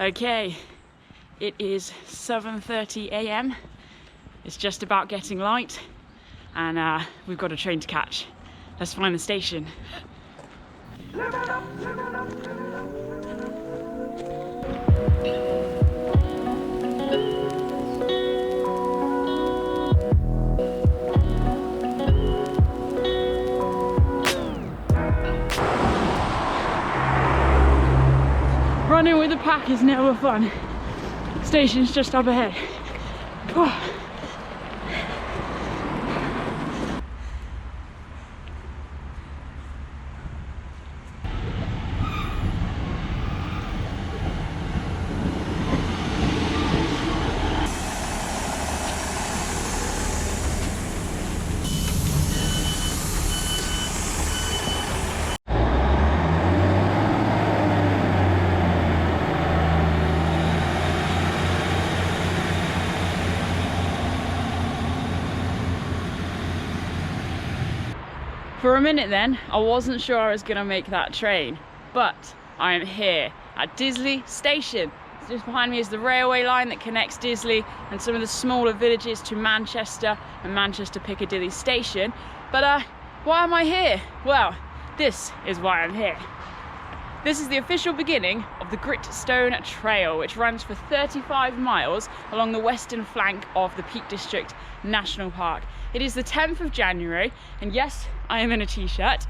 Okay, it is 7:30 a.m. It's just about getting light, and we've got a train to catch. Let's find the station. Running with a pack is never fun. Station's just up ahead. Oh. For a minute then, I wasn't sure I was gonna make that train, but I am here at Disley Station. Just behind me is the railway line that connects Disley and some of the smaller villages to Manchester and Manchester Piccadilly Station. But why am I here? Well, this is why I'm here. This is the official beginning of the Gritstone Trail, which runs for 35 miles along the western flank of the Peak District National Park. It is the 10th of January, and yes, I am in a t-shirt,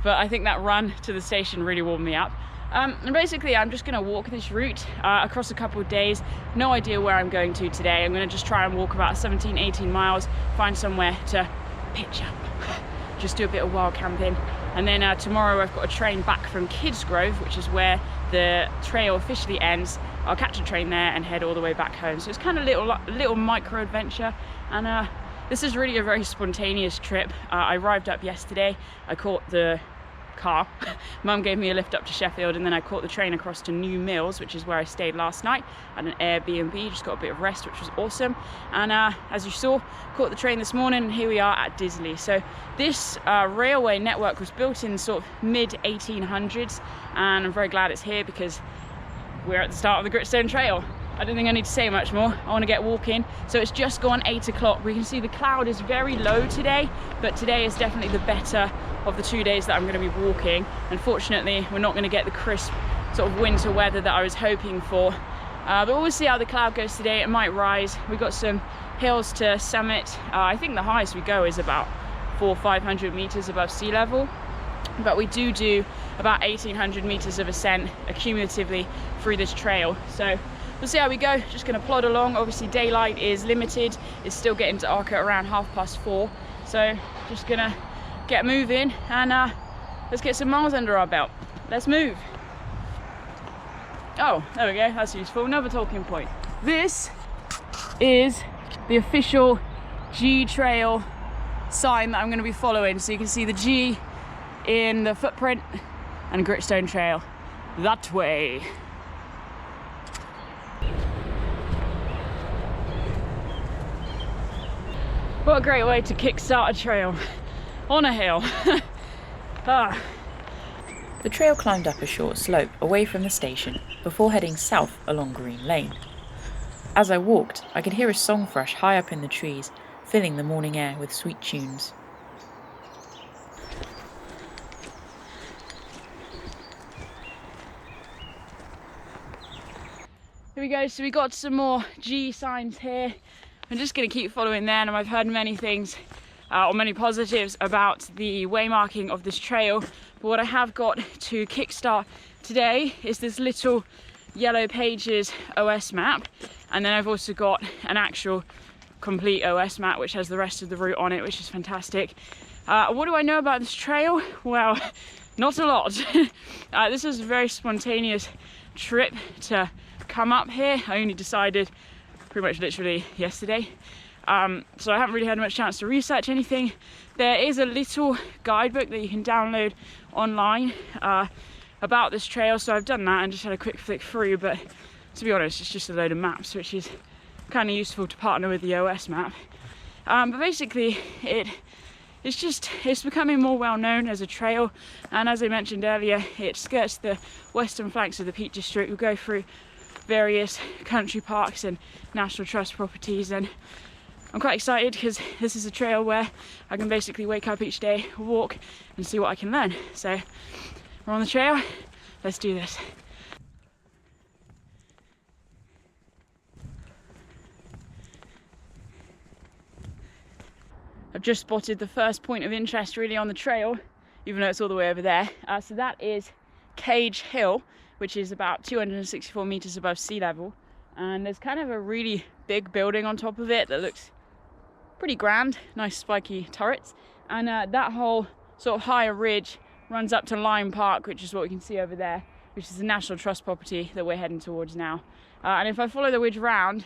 but I think that run to the station really warmed me up. And basically, I'm just gonna walk this route across a couple of days. No idea where I'm going to today. I'm gonna just try and walk about 17, 18 miles, find somewhere to pitch up, just do a bit of wild camping. And then tomorrow I've got a train back from Kidsgrove, which is where the trail officially ends. I'll catch a train there and head all the way back home. So it's kind of a little micro adventure. And this is really a very spontaneous trip. I arrived up yesterday. I caught the car. Mum gave me a lift up to Sheffield, and then I caught the train across to New Mills, which is where I stayed last night at an Airbnb. Just got a bit of rest, which was awesome. And as you saw, caught the train this morning, and here we are at Disley. So this railway network was built in sort of mid-1800s, and I'm very glad it's here because we're at the start of the Gritstone Trail. I don't think I need to say much more. I want to get walking. So it's just gone 8 o'clock. We can see the cloud is very low today, but today is definitely the better of the 2 days that I'm going to be walking. Unfortunately, we're not going to get the crisp sort of winter weather that I was hoping for. But we'll see how the cloud goes today. It might rise. We've got some hills to summit. I think the highest we go is about 400 or 500 meters above sea level. But we do about 1800 meters of ascent accumulatively through this trail. So we'll see how we go. Just going to plod along. Obviously daylight is limited. It's still getting dark at around 4:30. So just going to get moving and let's get some miles under our belt. Let's move. Oh, there we go. That's useful. Another talking point. This is the official G Trail sign that I'm going to be following. So you can see the G in the footprint and Gritstone Trail that way. What a great way to kickstart a trail on a hill. The trail climbed up a short slope away from the station before heading south along Green Lane. As I walked, I could hear a song thrush high up in the trees, filling the morning air with sweet tunes. Here we go, so we got some more G signs here. I'm just going to keep following them, and I've heard many things, or many positives about the waymarking of this trail. But what I have got to kickstart today is this little Yellow Pages OS map, and then I've also got an actual complete OS map which has the rest of the route on it, which is fantastic. What do I know about this trail? Well, not a lot. This was a very spontaneous trip to come up here. I only decided pretty much literally yesterday, so I haven't really had much chance to research anything. There is a little guidebook that you can download online about this trail, so I've done that and just had a quick flick through, but to be honest it's just a load of maps, which is kind of useful to partner with the OS map. But basically it's becoming more well known as a trail, and as I mentioned earlier, it skirts the western flanks of the Peak District. We'll go through various country parks and National Trust properties, and I'm quite excited because this is a trail where I can basically wake up each day, walk and see what I can learn. So we're on the trail, let's do this. I've just spotted the first point of interest really on the trail, even though it's all the way over there. So that is Cage Hill, which is about 264 meters above sea level. And there's kind of a really big building on top of it that looks pretty grand, nice spiky turrets. And that whole sort of higher ridge runs up to Lyme Park, which is what we can see over there, which is the National Trust property that we're heading towards now. And if I follow the ridge round,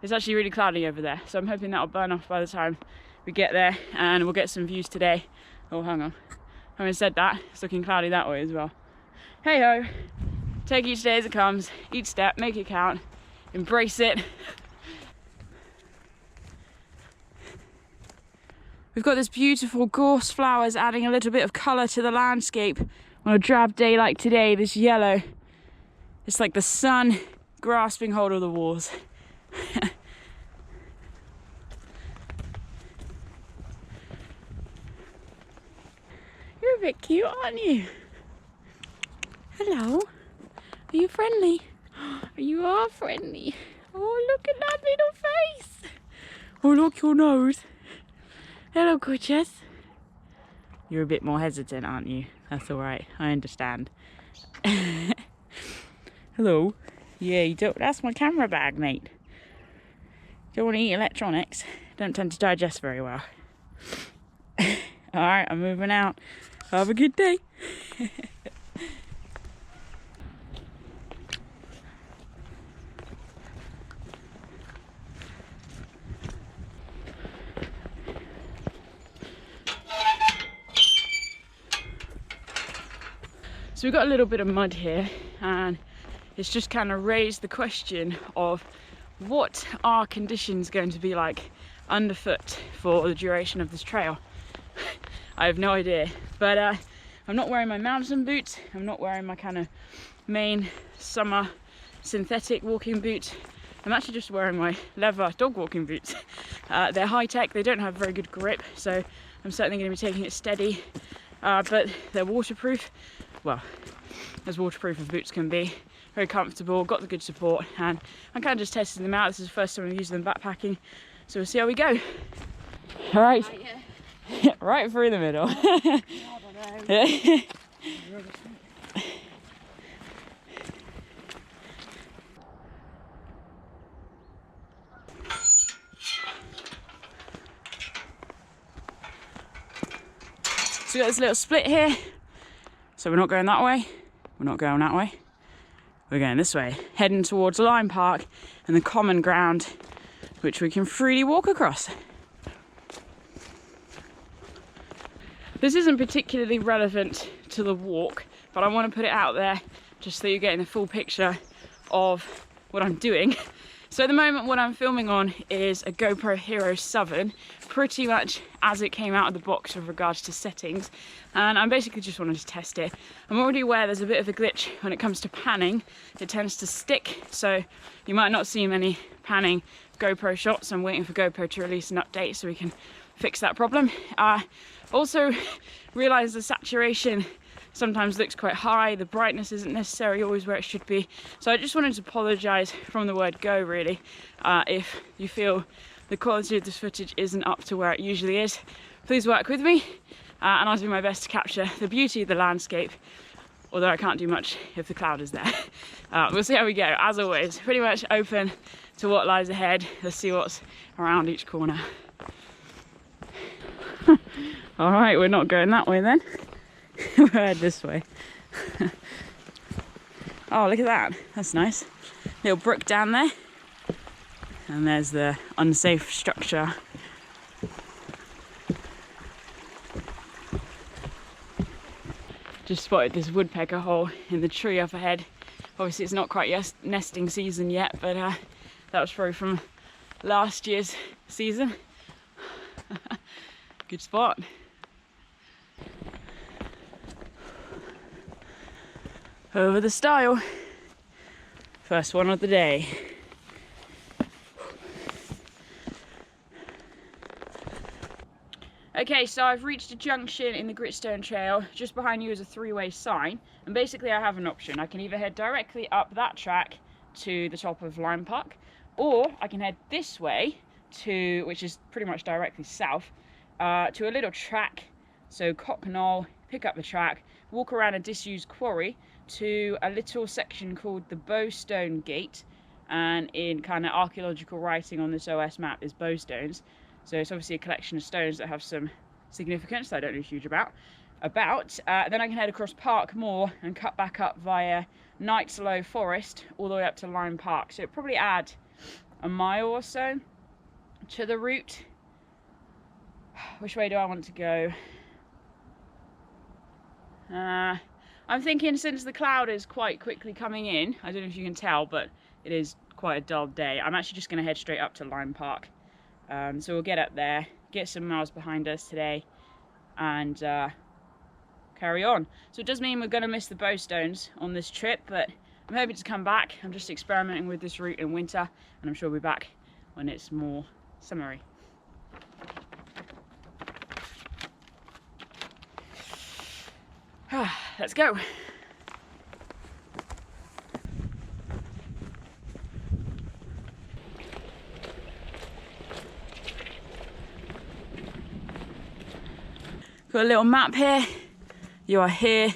it's actually really cloudy over there. So I'm hoping that'll burn off by the time we get there, and we'll get some views today. Oh, hang on. Having said that, it's looking cloudy that way as well. Hey ho, take each day as it comes, each step, make it count, embrace it. We've got this beautiful gorse flowers adding a little bit of colour to the landscape on a drab day like today. This yellow, it's like the sun grasping hold of the walls. You're a bit cute, aren't you? Hello. Are you friendly? You are friendly. Oh, look at that little face. Oh, look your nose. Hello, gorgeous. You're a bit more hesitant, aren't you? That's all right. I understand. Hello. Yeah, you don't. That's my camera bag, mate. Don't want to eat electronics. Don't tend to digest very well. All right, I'm moving out. Have a good day. So we've got a little bit of mud here, and it's just kind of raised the question of what are conditions going to be like underfoot for the duration of this trail. I have no idea, but I'm not wearing my mountain boots. I'm not wearing my kind of main summer synthetic walking boots. I'm actually just wearing my leather dog walking boots. They're high tech, they don't have very good grip, so I'm certainly going to be taking it steady, but they're waterproof. Well, as waterproof as boots can be. Very comfortable, got the good support, and I'm kind of just testing them out. This is the first time I've used them backpacking, so we'll see how we go. All right. Right through the middle. So we got this little split here. So we're not going that way. We're not going that way. We're going this way, heading towards Lyme Park and the common ground, which we can freely walk across. This isn't particularly relevant to the walk, but I want to put it out there just so you're getting the full picture of what I'm doing. So at the moment what I'm filming on is a GoPro Hero 7, pretty much as it came out of the box with regards to settings, and I'm basically just wanting to test it. I'm already aware there's a bit of a glitch when it comes to panning. It tends to stick, so you might not see many panning GoPro shots. I'm waiting for GoPro to release an update so we can fix that problem. Also realised the saturation sometimes looks quite high, the brightness isn't necessarily always where it should be. So I just wanted to apologise from the word go really, if you feel the quality of this footage isn't up to where it usually is. Please work with me, and I'll do my best to capture the beauty of the landscape, although I can't do much if the cloud is there. We'll see how we go. As always, pretty much open to what lies ahead. Let's see what's around each corner. All right, we're not going that way then. We're headed this way. Oh, look at that. That's nice. Little brook down there. And there's the unsafe structure. Just spotted this woodpecker hole in the tree up ahead. Obviously it's not quite nesting season yet, but that was probably from last year's season. Good spot. Over the stile. First one of the day. Okay, so I've reached a junction in the Gritstone Trail. Just behind you is a three-way sign, and basically I have an option. I can either head directly up that track to the top of Lyme Park, or I can head this way to, which is pretty much directly south, to a little track, so Cocknall, pick up the track, walk around a disused quarry to a little section called the Bowstone Gate, and in kind of archaeological writing on this OS map is bowstones. So it's obviously a collection of stones that have some significance that I don't know huge about. Then I can head across Park Moor and cut back up via Nightslow Forest all the way up to Lyme Park. So it'd probably add a mile or so to the route. Which way do I want to go? I'm thinking, since the cloud is quite quickly coming in, I don't know if you can tell, but it is quite a dull day. I'm actually just going to head straight up to Lyme Park. So we'll get up there, get some miles behind us today, and carry on. So it does mean we're going to miss the bowstones on this trip, but I'm hoping to come back. I'm just experimenting with this route in winter, and I'm sure we'll be back when it's more summery. Let's go. Got a little map here. You are here.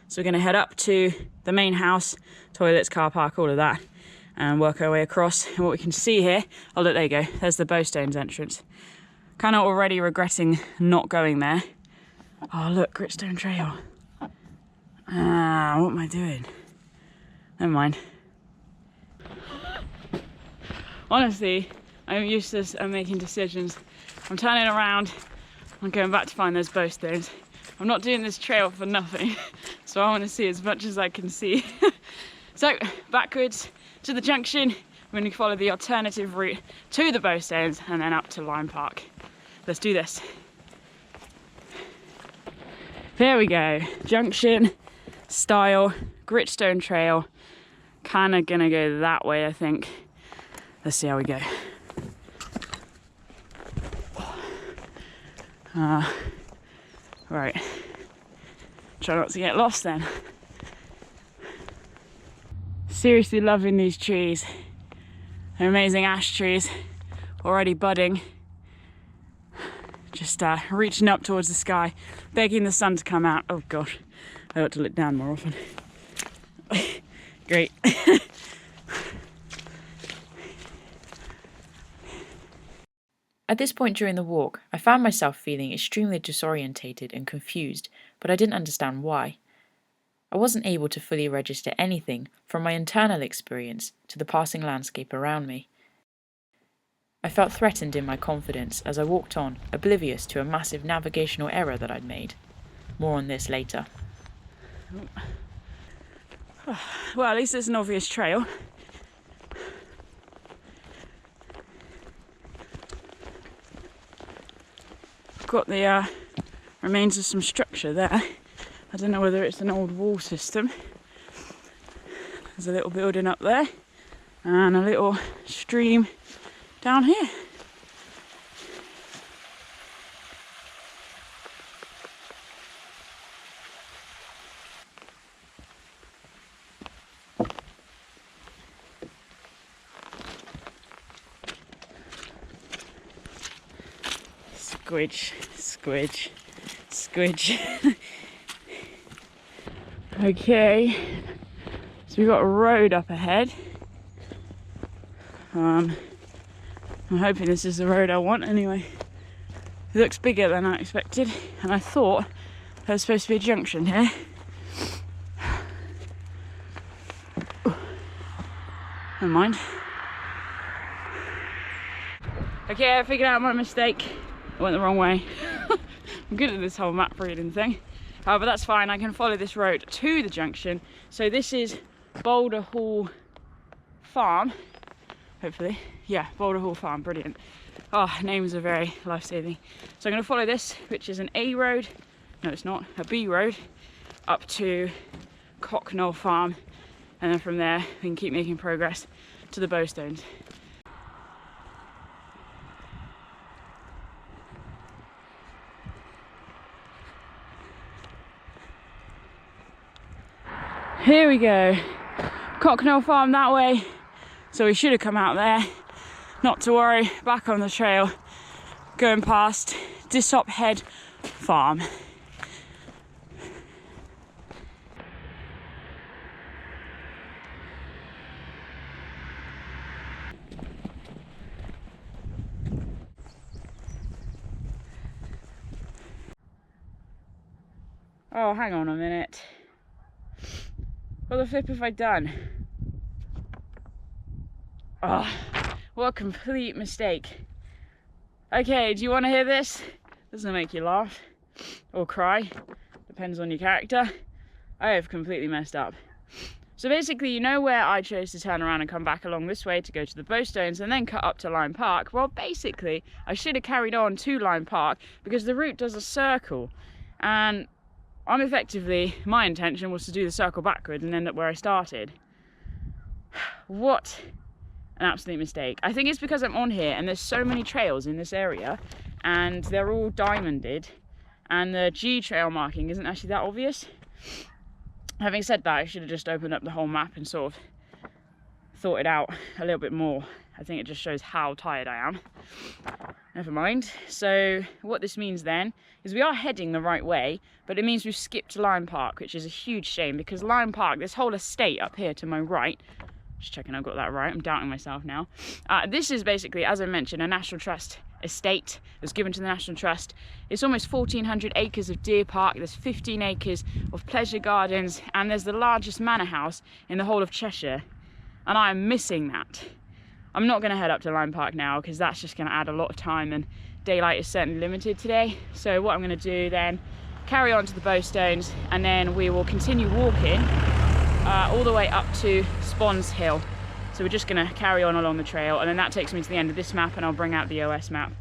So we're going to head up to the main house, toilets, car park, all of that, and work our way across. And what we can see here, oh look, there you go, there's the Bowstones entrance. Kind of already regretting not going there. Oh look, Gritstone Trail. What am I doing? Never mind. Honestly, I'm useless at making decisions. I'm turning around. I'm going back to find those bowstones. I'm not doing this trail for nothing, so I want to see as much as I can see. So, backwards to the junction. We're going to follow the alternative route to the bowstones and then up to Lyme Park. Let's do this. There we go. Junction style, Gritstone Trail. Kind of gonna go that way, I think. Let's see how we go. Right. Try not to get lost then. Seriously loving these trees. They're amazing ash trees, already budding. Just reaching up towards the sky, begging the sun to come out. Oh gosh, I ought to look down more often. Great. At this point during the walk, I found myself feeling extremely disorientated and confused, but I didn't understand why. I wasn't able to fully register anything from my internal experience to the passing landscape around me. I felt threatened in my confidence as I walked on, oblivious to a massive navigational error that I'd made. More on this later. Well, at least there's an obvious trail. Got the remains of some structure there. I don't know whether it's an old wall system. There's a little building up there and a little stream down here. Squidge, squidge, squidge. Okay, so we've got a road up ahead. I'm hoping this is the road I want anyway. It looks bigger than I expected, and I thought there was supposed to be a junction here. Never mind. Okay, I figured out my mistake. I went the wrong way. I'm good at this whole map reading thing. But that's fine, I can follow this road to the junction. So this is Boulder Hall Farm, hopefully. Yeah, Boulder Hall Farm, brilliant. Oh, names are very life-saving. So I'm gonna follow this, which is an A road, no it's not, a B road, up to Cocknall Farm. and then from there we can keep making progress to the bowstones. Here we go, Cocknell Farm that way, so we should have come out there. Not to worry, back on the trail, going past Disley Head Farm. Oh, hang on a minute. What the flip have I done? Oh, what a complete mistake. Okay, do you want to hear this? Doesn't make you laugh or cry, depends on your character. I have completely messed up. So basically, you know where I chose to turn around and come back along this way to go to the bowstones and then cut up to Lyme Park? Well, basically, I should have carried on to Lyme Park because the route does a circle, and my intention was to do the circle backward and end up where I started. What an absolute mistake. I think it's because I'm on here and there's so many trails in this area and they're all diamonded and the G trail marking isn't actually that obvious. Having said that, I should have just opened up the whole map and sort of thought it out a little bit more. I think it just shows how tired I am. Never mind. So what this means then is we are heading the right way, but it means we've skipped Lyme Park, which is a huge shame because Lyme Park, this whole estate up here to my right, just checking I've got that right, I'm doubting myself now. This is basically, as I mentioned, a National Trust estate. It was given to the National Trust. It's almost 1,400 acres of deer park, there's 15 acres of pleasure gardens, and there's the largest manor house in the whole of Cheshire, and I'm missing that. I'm not going to head up to Lyme Park now because that's just going to add a lot of time and daylight is certainly limited today. So what I'm going to do then, carry on to the bowstones and then we will continue walking all the way up to Spons Hill. So we're just going to carry on along the trail and then that takes me to the end of this map and I'll bring out the OS map.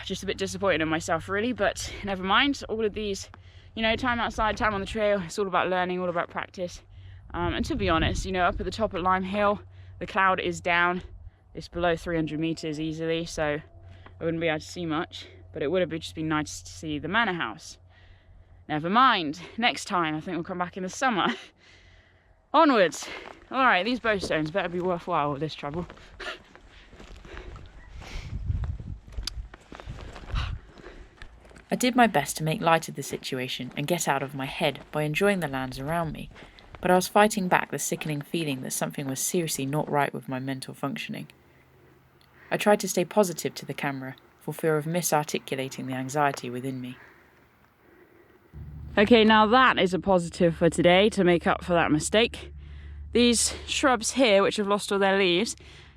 Just a bit disappointed in myself really, but never mind. All of these, you know, time outside, time on the trail, it's all about learning, all about practice. And to be honest, you know, up at the top of Lyme Hill, the cloud is down. It's below 300 meters easily, so I wouldn't be able to see much, but it would have just been nice to see the manor house. Never mind. Next time, I think we'll come back in the summer. Onwards. All right, these bowstones better be worthwhile with this trouble. I did my best to make light of the situation and get out of my head by enjoying the lands around me, but I was fighting back the sickening feeling that something was seriously not right with my mental functioning. I tried to stay positive to the camera, for fear of misarticulating the anxiety within me. Okay, now that is a positive for today to make up for that mistake. These shrubs here, which have lost all their leaves,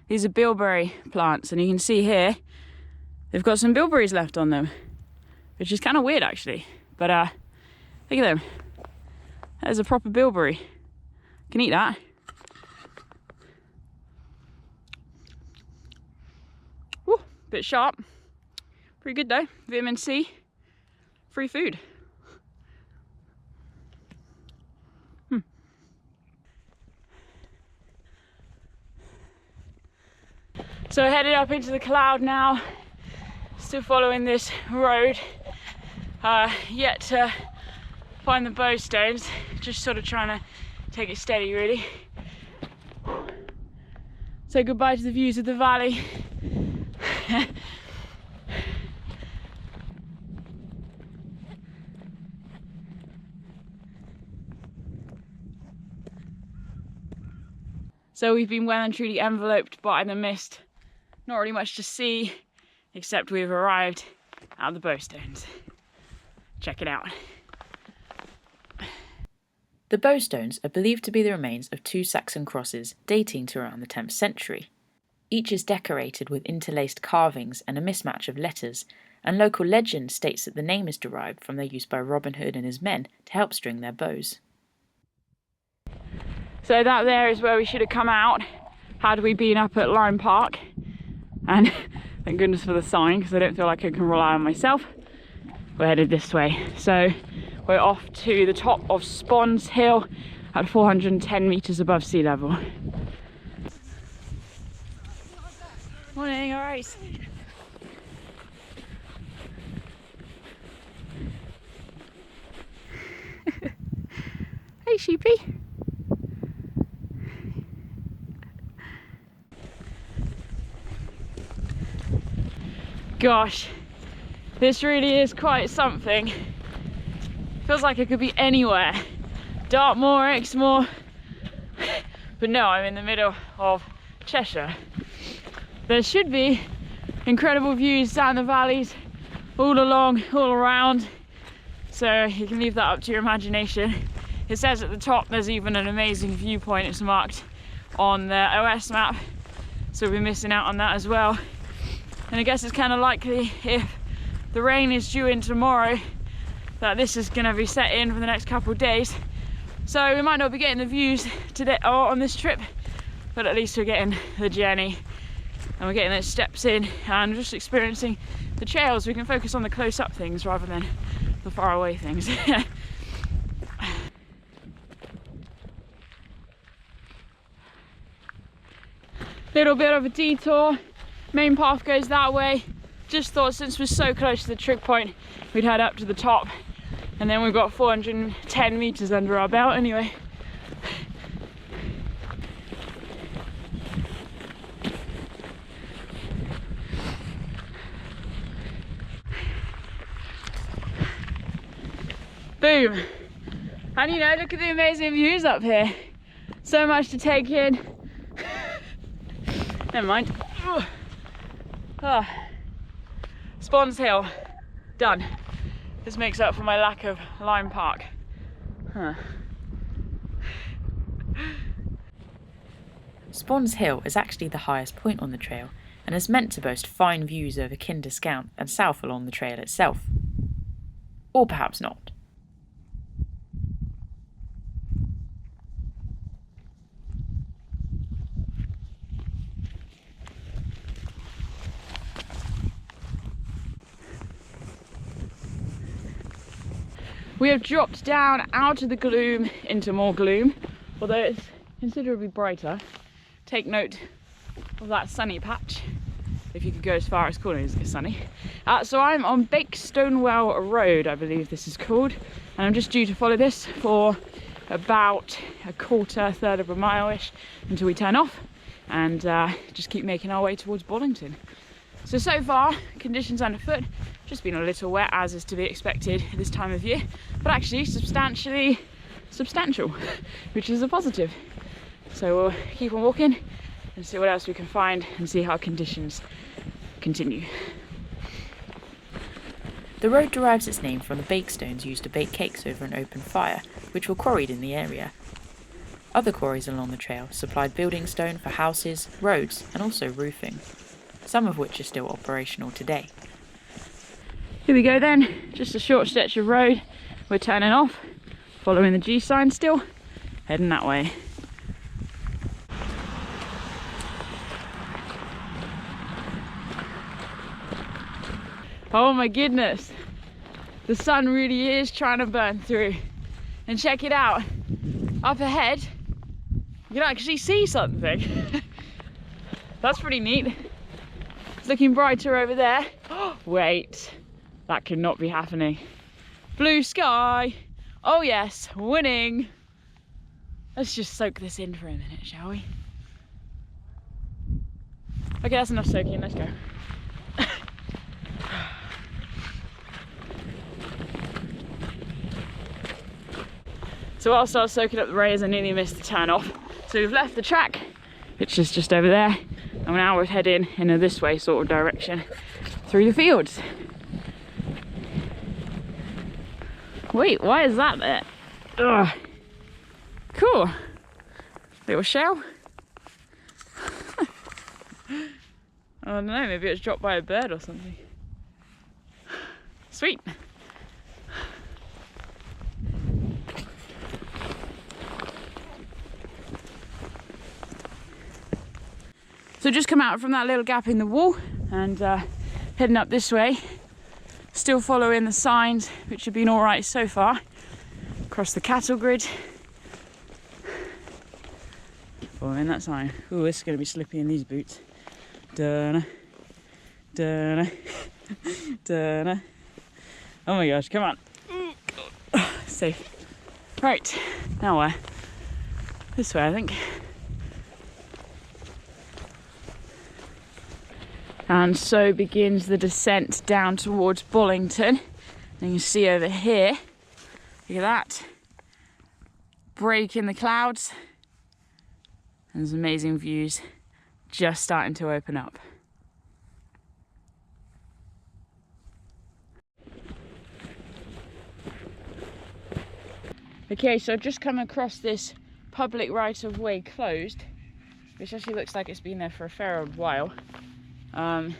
these are bilberry plants, and you can see here, they've got some bilberries left on them, which is kind of weird actually, but look at them. There's a proper bilberry. Can eat that. Woo, bit sharp. Pretty good though. Vitamin C. Free food. So headed up into the cloud now. Still following this road. Yet to find the bowstones. Just sort of trying to take it steady really. Say goodbye to the views of the valley. So we've been well and truly enveloped by the mist. Not really much to see, except we've arrived at the bowstones. Check it out. The bowstones are believed to be the remains of 2 Saxon crosses dating to around the 10th century. Each is decorated with interlaced carvings and a mismatch of letters, and local legend states that the name is derived from their use by Robin Hood and his men to help string their bows. So that there is where we should have come out had we been up at Lyme Park. And thank goodness for the sign, because I don't feel like I can rely on myself. We're headed this way. So we're off to the top of Spons Hill, at 410 meters above sea level. Morning, all right. Hey, sheepy. Gosh, this really is quite something. Feels like it could be anywhere. Dartmoor, Exmoor. But no, I'm in the middle of Cheshire. There should be incredible views down the valleys, all along, all around. So you can leave that up to your imagination. It says at the top there's even an amazing viewpoint. It's marked on the OS map. So we'll be missing out on that as well. And I guess it's kind of likely, if the rain is due in tomorrow, that this is going to be set in for the next couple of days. So we might not be getting the views today or on this trip, but at least we're getting the journey and we're getting those steps in and just experiencing the trails. We can focus on the close-up things rather than the far-away things. Little bit of a detour. Main path goes that way. Just thought since we're so close to the trig point, we'd head up to the top, and then we've got 410 meters under our belt anyway. Boom. And you know, look at the amazing views up here. So much to take in. Never mind. Spons Hill, done. This makes up for my lack of Lyme Park. Spons Hill is actually the highest point on the trail and is meant to boast fine views over Kindiscount and south along the trail itself. Or perhaps not. We have dropped down out of the gloom into more gloom, although it's considerably brighter. Take note of that sunny patch, if you could go as far as calling it sunny. So I'm on Bakestonewell Road, I believe this is called, and I'm just due to follow this for about a third of a mile-ish until we turn off and just keep making our way towards Bollington. So far, conditions underfoot, just been a little wet as is to be expected at this time of year, but actually substantial, which is a positive. So we'll keep on walking and see what else we can find and see how conditions continue. The road derives its name from the bakestones used to bake cakes over an open fire, which were quarried in the area. Other quarries along the trail supplied building stone for houses, roads, and also roofing, some of which are still operational today. Here we go then, just a short stretch of road. We're turning off, following the G sign still, heading that way. Oh my goodness, the sun really is trying to burn through. And check it out, up ahead, you can actually see something. That's pretty neat. It's looking brighter over there. Wait, that cannot be happening. Blue sky, oh yes, winning. Let's just soak this in for a minute, shall we? Okay, that's enough soaking, let's go. So whilst I was soaking up the rays, I nearly missed the turn off. So we've left the track, which is just over there, and now we're heading in a this way sort of direction through the fields. Wait, why is that there? Ugh. Cool. Little shell. I don't know, maybe it was dropped by a bird or something. Sweet. So just come out from that little gap in the wall and heading up this way. Still following the signs, which have been all right so far. Across the cattle grid. Following that sign. Ooh, this is going to be slippy in these boots. Dunna, dunna, dunna. Oh my gosh, come on. Safe. Right, now where? This way, I think. And so begins the descent down towards Bollington. And you can see over here, look at that. Break in the clouds. And there's amazing views just starting to open up. Okay, so I've just come across this public right-of-way closed, which actually looks like it's been there for a fair old while. And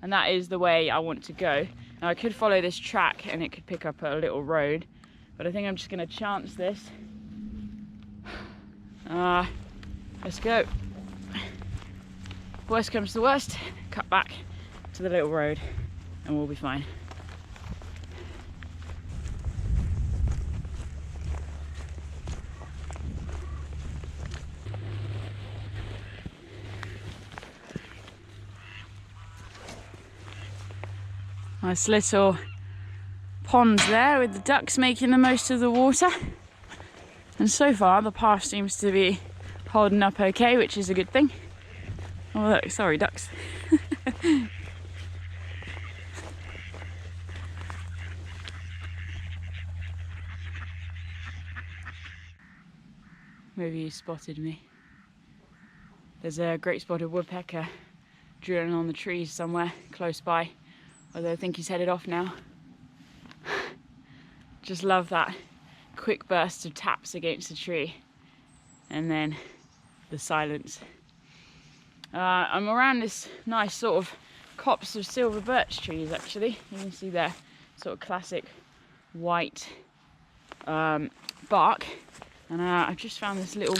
that is the way I want to go. Now I could follow this track and it could pick up a little road, but I think I'm just going to chance this. Let's go. Worst comes to worst, cut back to the little road and we'll be fine. Nice little ponds there with the ducks making the most of the water. And so far the path seems to be holding up okay, which is a good thing. Oh look, sorry ducks. Maybe you spotted me. There's a great spotted woodpecker drilling on the trees somewhere close by. Although I think he's headed off now. Just love that quick burst of taps against the tree and then the silence. I'm around this nice sort of copse of silver birch trees actually. You can see their sort of classic white bark, and I've just found this little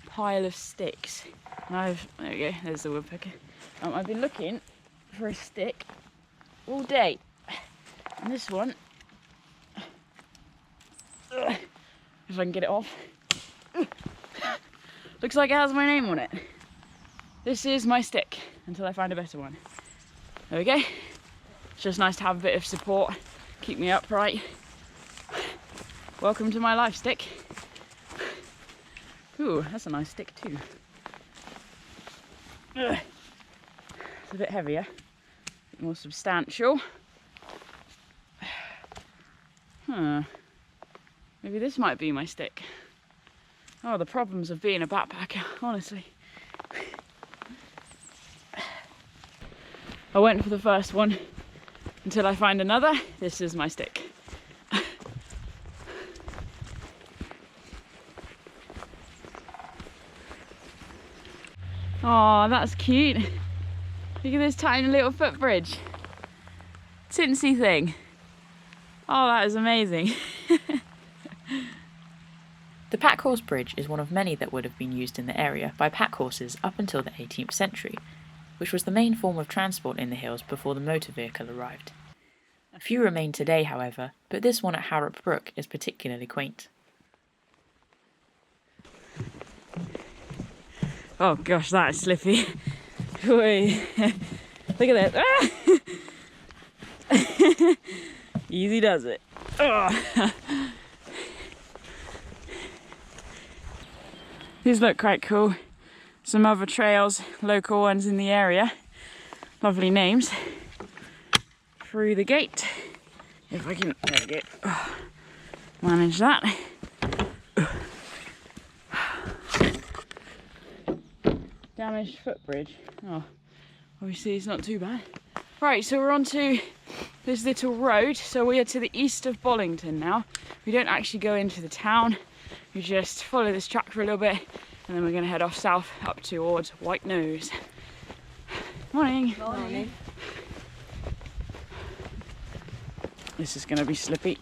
pile of sticks. And there we go, there's the woodpecker. I've been looking for a stick all day, and this one, if I can get it off, looks like it has my name on it. This is my stick until I find a better one. There we go. It's just nice to have a bit of support, keep me upright. Welcome to my life, stick. Ooh, that's a nice stick too. It's a bit heavier, a bit more substantial. Maybe this might be my stick. Oh, the problems of being a backpacker, honestly. I went for the first one until I find another. This is my stick. Oh, that's cute. Look at this tiny little footbridge. Tinsy thing. Oh, that is amazing. The pack horse bridge is one of many that would have been used in the area by pack horses up until the 18th century, which was the main form of transport in the hills before the motor vehicle arrived. A few remain today, however, but this one at Harrop Brook is particularly quaint. Oh gosh, that is slippy. Look at that. Ah! Easy does it. Oh. These look quite cool. Some other trails, local ones in the area. Lovely names. Through the gate. If I can, there we go. Manage that. Damaged footbridge. Oh, obviously it's not too bad. Right, so we're on to this little road. So we are to the east of Bollington now. We don't actually go into the town. We just follow this track for a little bit, and then we're going to head off south up towards White Nose. Morning. Morning. This is going to be slippy.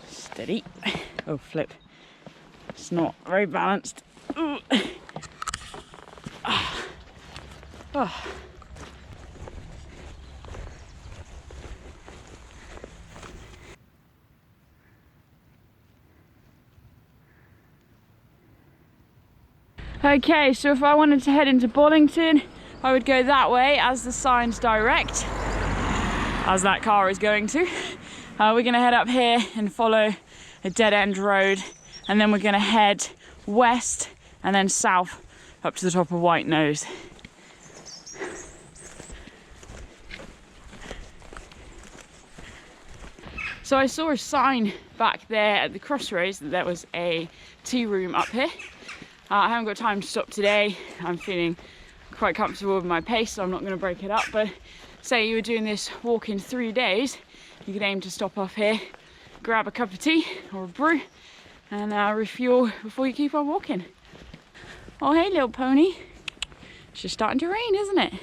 Steady. Oh, flip. It's not very balanced. Ooh. Oh. Okay, so if I wanted to head into Bollington, I would go that way as the signs direct, as that car is going to. We're gonna head up here and follow a dead end road, and then we're gonna head west and then south up to the top of White Nose. So I saw a sign back there at the crossroads that there was a tea room up here. I haven't got time to stop today. I'm feeling quite comfortable with my pace, so I'm not going to break it up. But say you were doing this walk in 3 days, you could aim to stop off here, grab a cup of tea or a brew, and refuel before you keep on walking. Oh, hey, little pony. It's just starting to rain, isn't it?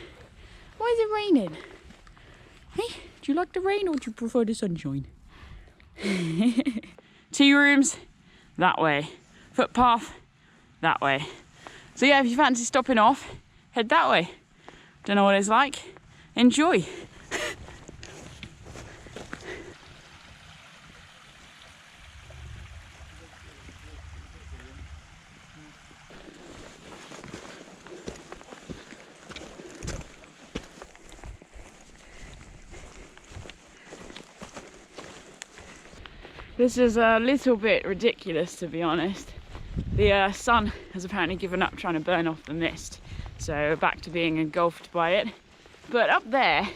Why is it raining? Hey, do you like the rain or do you prefer the sunshine? Tea rooms, that way. Footpath, that way. So yeah, if you fancy stopping off, head that way. Don't know what it's like. Enjoy. This is a little bit ridiculous, to be honest. The sun has apparently given up trying to burn off the mist, so we're back to being engulfed by it. But up there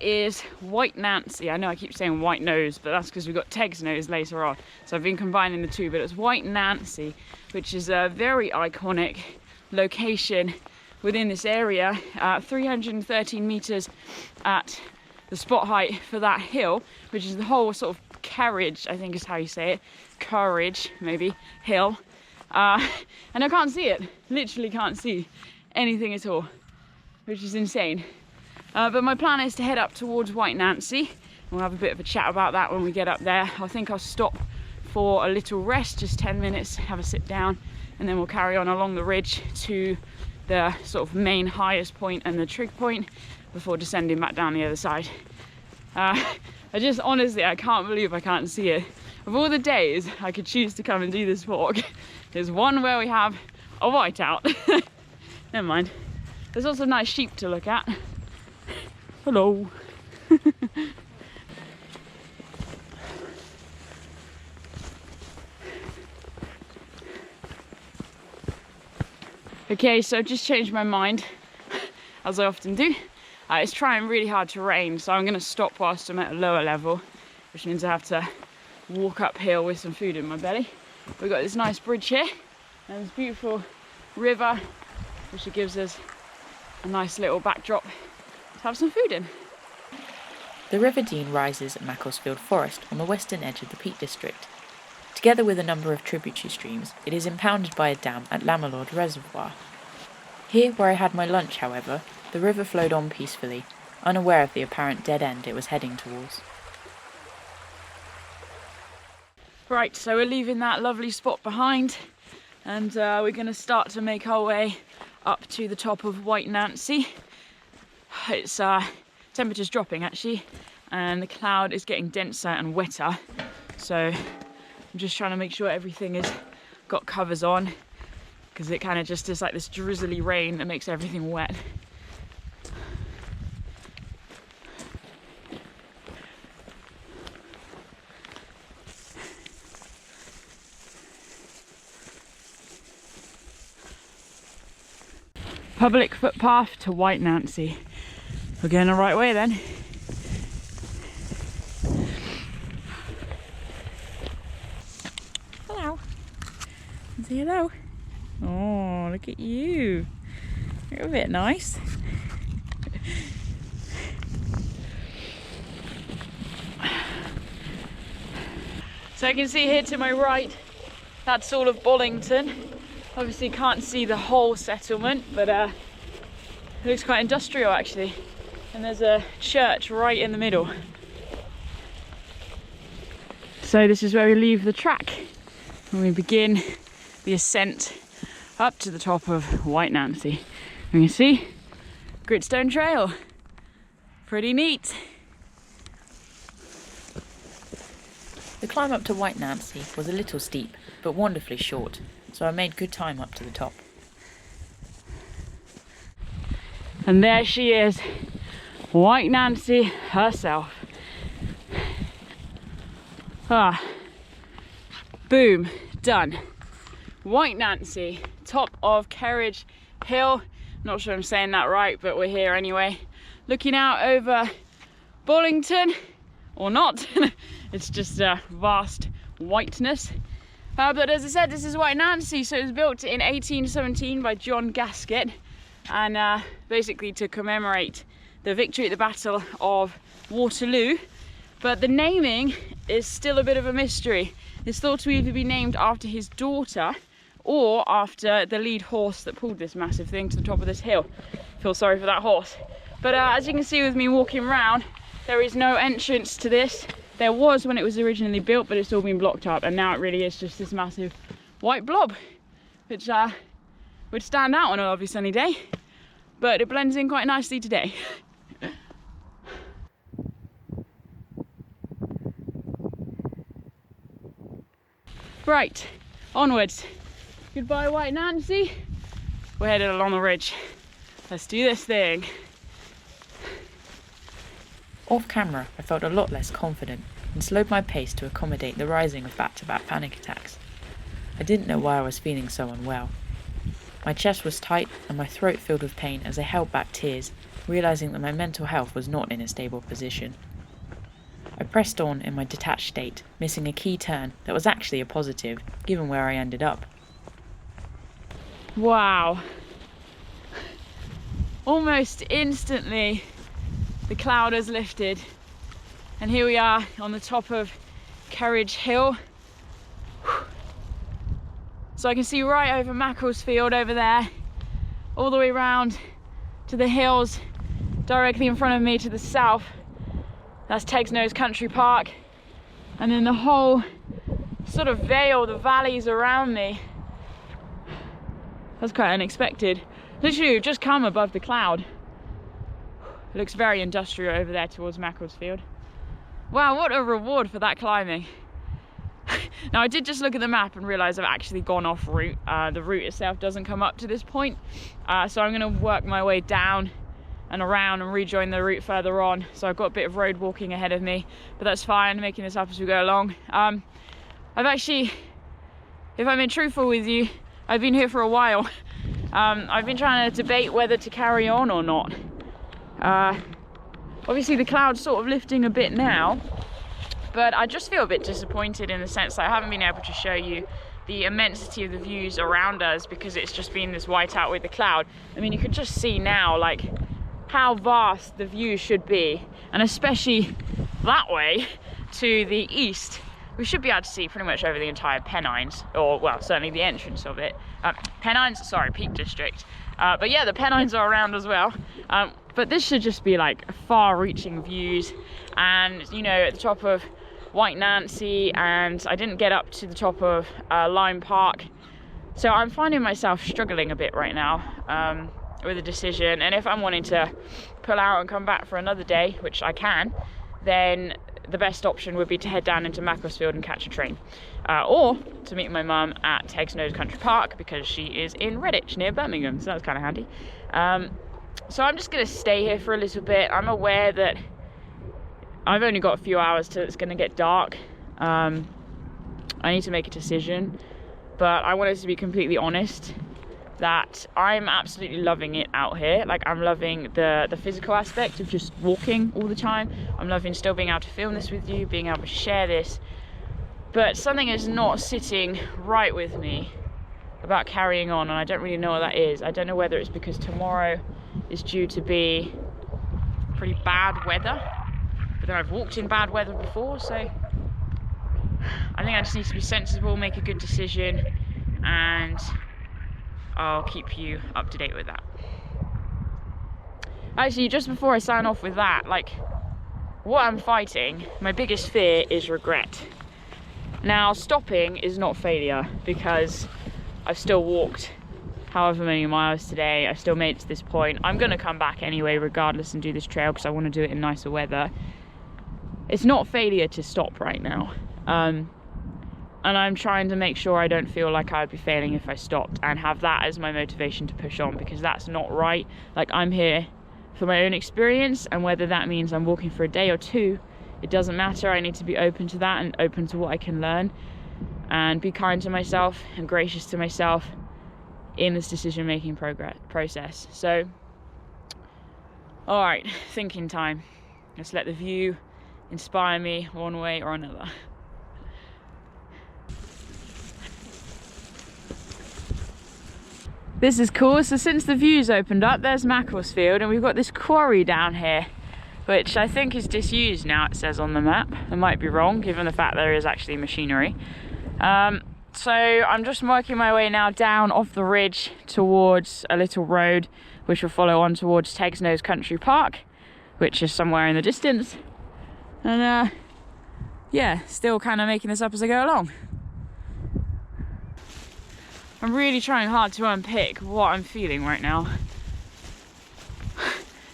is White Nancy. I know I keep saying White Nose, but that's because we've got Teg's Nose later on, so I've been combining the two. But it's White Nancy, which is a very iconic location within this area. 313 meters at the spot height for that hill, which is the whole sort of carriage, I think is how you say it, courage maybe, hill, and I can't see it, literally can't see anything at all, which is insane. But my plan is to head up towards White Nancy, and we'll have a bit of a chat about that when we get up there. I think I'll stop for a little rest, just 10 minutes, have a sit down, and then we'll carry on along the ridge to the sort of main highest point and the trig point before descending back down the other side. I just honestly, I can't believe I can't see it. Of all the days I could choose to come and do this walk, there's one where we have a whiteout. Never mind. There's also nice sheep to look at. Hello. Okay, so I've just changed my mind, as I often do. It's trying really hard to rain, so I'm going to stop whilst I'm at a lower level, which means I have to walk uphill with some food in my belly. We've got this nice bridge here, and this beautiful river, which gives us a nice little backdrop to have some food in. The River Dean rises at Macclesfield Forest on the western edge of the Peak District. Together with a number of tributary streams, it is impounded by a dam at Lamelord Reservoir. Here, where I had my lunch, however, the river flowed on peacefully, unaware of the apparent dead end it was heading towards. Right, so we're leaving that lovely spot behind, and we're going to start to make our way up to the top of White Nancy. It's temperature's dropping actually, and the cloud is getting denser and wetter, so I'm just trying to make sure everything is got covers on, because it kind of just is like this drizzly rain that makes everything wet. Public footpath to White Nancy. We're going the right way then. Hello. Say hello. Oh, look at you. You're a bit nice. So I can see here to my right, that's all of Bollington. Obviously can't see the whole settlement, but it looks quite industrial actually. And there's a church right in the middle. So this is where we leave the track and we begin the ascent up to the top of White Nancy. And you see, Gritstone Trail. Pretty neat. The climb up to White Nancy was a little steep, but wonderfully short, so I made good time up to the top. And there she is, White Nancy herself. Ah, boom, done. White Nancy, top of Kerridge Hill. Not sure I'm saying that right, but we're here anyway. Looking out over Bollington, or not. It's just a vast whiteness. But as I said, this is White Nancy, so it was built in 1817 by John Gaskett, and basically to commemorate the victory at the Battle of Waterloo. But the naming is still a bit of a mystery. It's thought to either be named after his daughter or after the lead horse that pulled this massive thing to the top of this hill. Feel sorry for that horse. But as you can see with me walking around, there is no entrance to this. There was when it was originally built, but it's all been blocked up, and now it really is just this massive white blob, which would stand out on a lovely sunny day, but it blends in quite nicely today. Right, onwards. Goodbye, White Nancy. We're headed along the ridge. Let's do this thing. Off camera, I felt a lot less confident and slowed my pace to accommodate the rising of back-to-back panic attacks. I didn't know why I was feeling so unwell. My chest was tight and my throat filled with pain as I held back tears, realising that my mental health was not in a stable position. I pressed on in my detached state, missing a key turn that was actually a positive, given where I ended up. Wow. Almost instantly, the cloud has lifted, and here we are on the top of Kerridge Hill. So I can see right over Macclesfield over there, all the way around to the hills directly in front of me to the south. That's Tegsnose Country Park, and then the whole sort of vale, the valleys around me. That's quite unexpected. Literally, we've just come above the cloud. It looks very industrial over there towards Macclesfield. Wow, what a reward for that climbing. Now, I did just look at the map and realise I've actually gone off route. The route itself doesn't come up to this point, so I'm going to work my way down and around and rejoin the route further on. So I've got a bit of road walking ahead of me, but that's fine, making this up as we go along. I've actually, if I'm being truthful with you, I've been here for a while. I've been trying to debate whether to carry on or not. Obviously the cloud's sort of lifting a bit now, but I just feel a bit disappointed in the sense that I haven't been able to show you the immensity of the views around us because it's just been this whiteout with the cloud. I mean, you can just see now, like, how vast the view should be, and especially that way to the east we should be able to see pretty much over the entire Pennines, or well, certainly the entrance of it. Pennines, sorry, Peak District, but yeah, the Pennines are around as well. But this should just be like far-reaching views, and you know, at the top of White Nancy, and I didn't get up to the top of Lyme Park, so I'm finding myself struggling a bit right now with a decision. And if I'm wanting to pull out and come back for another day, which I can, then the best option would be to head down into Macclesfield and catch a train, or to meet my mum at Tegsnose Country Park because she is in Redditch near Birmingham, so that's kind of handy. So I'm just going to stay here for a little bit. I'm aware that I've only got a few hours till it's going to get dark. I need to make a decision, but I wanted to be completely honest that I'm absolutely loving it out here. Like, I'm loving the physical aspect of just walking all the time. I'm loving still being able to film this with you, being able to share this, but something is not sitting right with me about carrying on, and I don't really know what that is. I don't know whether it's because tomorrow is due to be pretty bad weather, but then I've walked in bad weather before, so I think I just need to be sensible, make a good decision, and I'll keep you up to date with that. Actually, just before I sign off with that, like, what I'm fighting, my biggest fear is regret. Now, stopping is not failure because I've still walked however many miles today. I still made it to this point. I'm going to come back anyway regardless and do this trail because I want to do it in nicer weather. It's not failure to stop right now. And I'm trying to make sure I don't feel like I'd be failing if I stopped, and have that as my motivation to push on, because that's not right. Like, I'm here for my own experience, and whether that means I'm walking for a day or two, it doesn't matter. I need to be open to that and open to what I can learn, and be kind to myself and gracious to myself in this decision-making process. So, all right, thinking time. Let's let the view inspire me one way or another. This is cool. So since the view's opened up, there's Macclesfield, and we've got this quarry down here, which I think is disused now, it says on the map. I might be wrong, given the fact there is actually machinery. So I'm just working my way now down off the ridge towards a little road, which will follow on towards Tegsnose Country Park, which is somewhere in the distance. And yeah, still kind of making this up as I go along. I'm really trying hard to unpick what I'm feeling right now.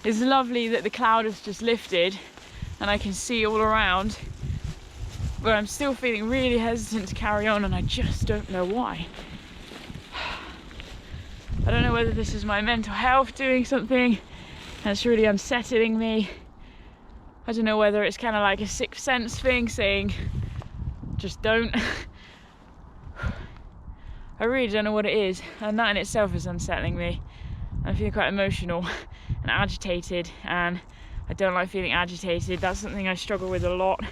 It's lovely that the cloud has just lifted and I can see all around, but I'm still feeling really hesitant to carry on, and I just don't know why. I don't know whether this is my mental health doing something that's really unsettling me. I don't know whether it's kind of like a sixth sense thing saying, just don't. I really don't know what it is, and that in itself is unsettling me. I feel quite emotional and agitated, and I don't like feeling agitated. That's something I struggle with a lot.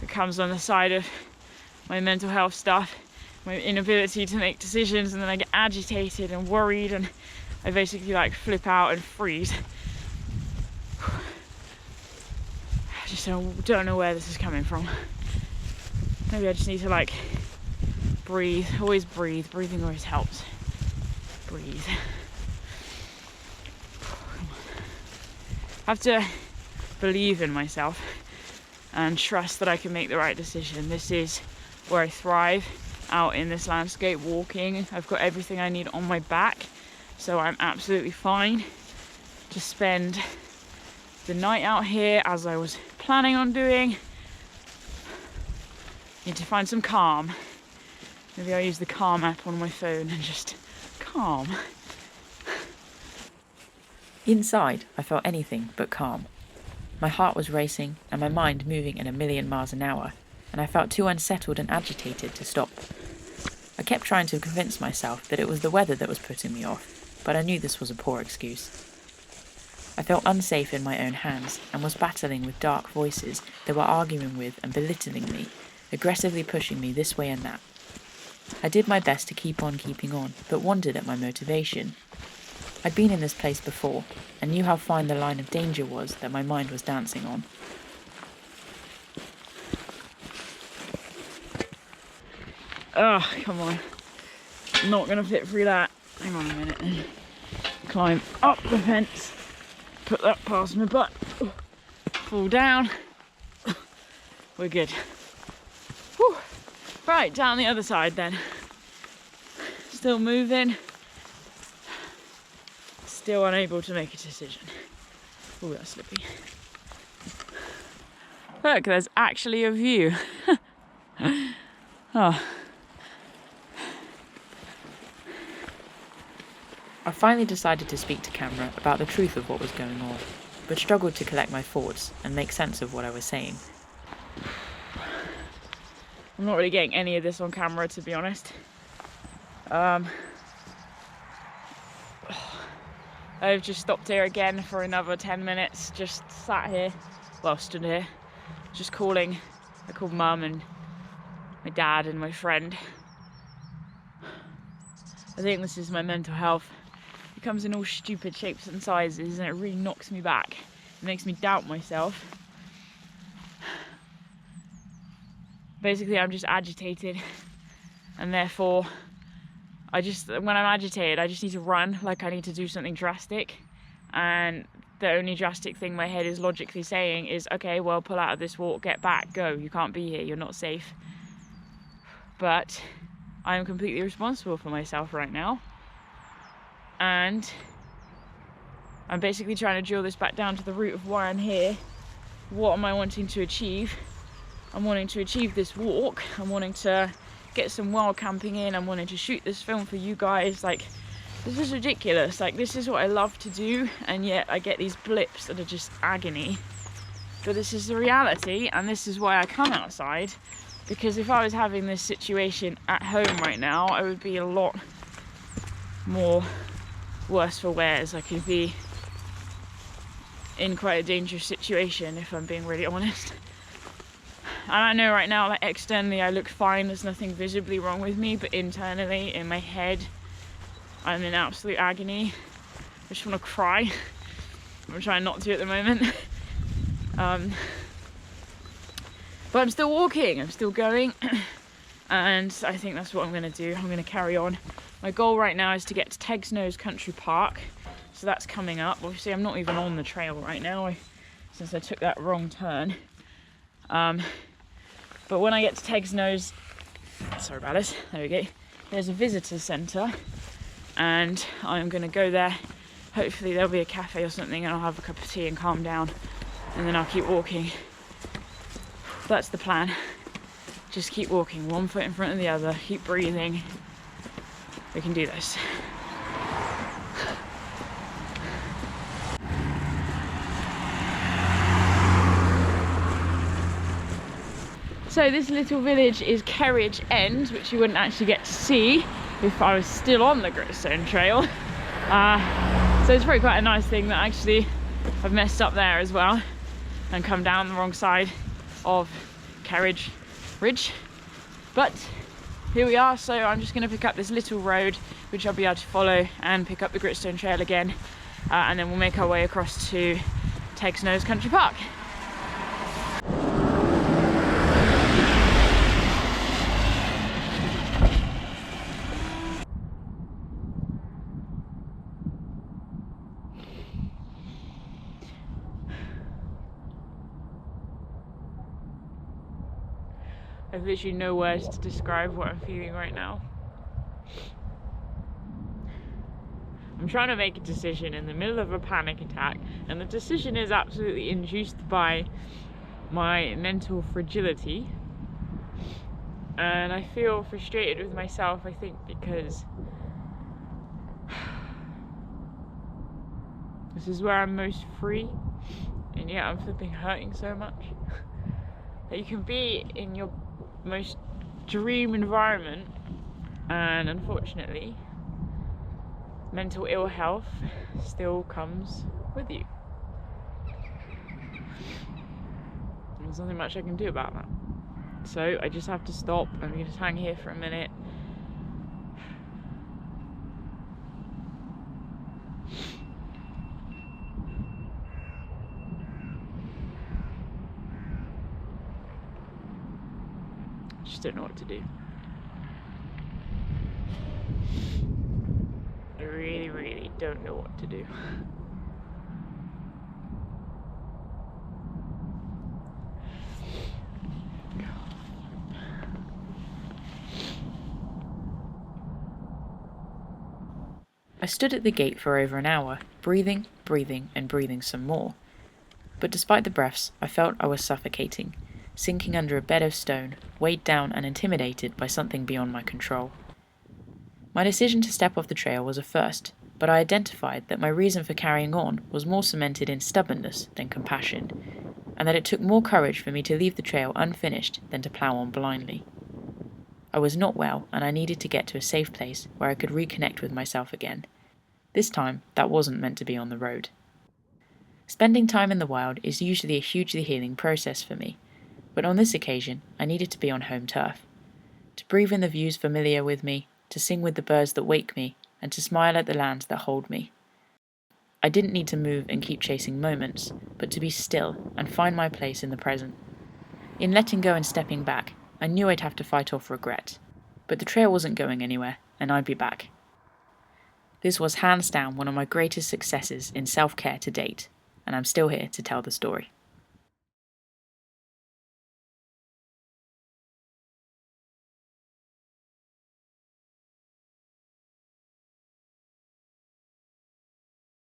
It comes on the side of my mental health stuff, my inability to make decisions, and then I get agitated and worried, and I basically like flip out and freeze. I just don't know where this is coming from. Maybe I just need to like breathe. Always breathe. Breathing always helps. Breathe. I have to believe in myself and trust that I can make the right decision. This is where I thrive, out in this landscape, walking. I've got everything I need on my back, so I'm absolutely fine to spend the night out here as I was planning on doing. Need to find some calm. Maybe I'll use the Calm app on my phone and just calm. Inside, I felt anything but calm. My heart was racing and my mind moving at 1,000,000 miles an hour, and I felt too unsettled and agitated to stop. I kept trying to convince myself that it was the weather that was putting me off, but I knew this was a poor excuse. I felt unsafe in my own hands and was battling with dark voices that were arguing with and belittling me, aggressively pushing me this way and that. I did my best to keep on keeping on, but wondered at my motivation. I'd been in this place before, and knew how fine the line of danger was that my mind was dancing on. Oh, come on. I'm not going to fit through that. Hang on a minute. Climb up the fence. Put that past my butt. Fall down. We're good. Whew. Right, down the other side then. Still moving. Still unable to make a decision. Oh, that's slippy. Look, there's actually a view. Oh. I finally decided to speak to camera about the truth of what was going on, but struggled to collect my thoughts and make sense of what I was saying. I'm not really getting any of this on camera, to be honest. I've just stopped here again for another 10 minutes, just sat here, well, stood here, just calling. I called Mum and my dad and my friend. I think this is my mental health. It comes in all stupid shapes and sizes, and it really knocks me back. It makes me doubt myself. Basically, I'm just agitated, and therefore when I'm agitated, I just need to run, like I need to do something drastic, and the only drastic thing my head is logically saying is, okay, well, pull out of this walk, get back, go, you can't be here, you're not safe. But I am completely responsible for myself right now, and I'm basically trying to drill this back down to the root of why I'm here. What am I wanting to achieve? I'm wanting to achieve this walk. I'm wanting to get some wild camping in. I'm wanting to shoot this film for you guys. Like, this is ridiculous. Like, this is what I love to do, and yet I get these blips that are just agony. But this is the reality, and this is why I come outside, because if I was having this situation at home right now, I would be a lot more worse for wears. I could be in quite a dangerous situation, if I'm being really honest. And I know right now, like, externally I look fine, there's nothing visibly wrong with me, but internally, in my head, I'm in absolute agony. I just want to cry. I'm trying not to at the moment. But I'm still walking, I'm still going, and I think that's what I'm going to do. I'm going to carry on. My goal right now is to get to Tegsnose Country Park, so that's coming up. Obviously I'm not even on the trail right now, since I took that wrong turn. But when I get to Tegsnose, sorry about it, there we go, there's a visitor centre, and I'm going to go there. Hopefully there'll be a cafe or something, and I'll have a cup of tea and calm down, and then I'll keep walking. That's the plan. Just keep walking, one foot in front of the other, keep breathing. We can do this. So this little village is Kerridge End, which you wouldn't actually get to see if I was still on the Gritstone Trail. So it's probably quite a nice thing that actually I've messed up there as well and come down the wrong side of Kerridge Ridge. But here we are, so I'm just going to pick up this little road which I'll be able to follow and pick up the Gritstone Trail again, and then we'll make our way across to Tegsnose Country Park. I've literally no words to describe what I'm feeling right now. I'm trying to make a decision in the middle of a panic attack, and the decision is absolutely induced by my mental fragility. And I feel frustrated with myself, I think, because this is where I'm most free, and yet I'm flipping hurting so much. That you can be in your most dream environment, and unfortunately mental ill health still comes with you. There's nothing much I can do about that, so I just have to stop. I'm going to hang here for a minute. Just don't know what to do. I really don't know what to do. I stood at the gate for over an hour, breathing, and breathing some more. But despite the breaths, I felt I was suffocating, sinking under a bed of stone, weighed down and intimidated by something beyond my control. My decision to step off the trail was a first, but I identified that my reason for carrying on was more cemented in stubbornness than compassion, and that it took more courage for me to leave the trail unfinished than to plough on blindly. I was not well, and I needed to get to a safe place where I could reconnect with myself again. This time, that wasn't meant to be on the road. Spending time in the wild is usually a hugely healing process for me, but on this occasion, I needed to be on home turf. To breathe in the views familiar with me, to sing with the birds that wake me, and to smile at the lands that hold me. I didn't need to move and keep chasing moments, but to be still and find my place in the present. In letting go and stepping back, I knew I'd have to fight off regret, but the trail wasn't going anywhere, and I'd be back. This was hands down one of my greatest successes in self-care to date, and I'm still here to tell the story.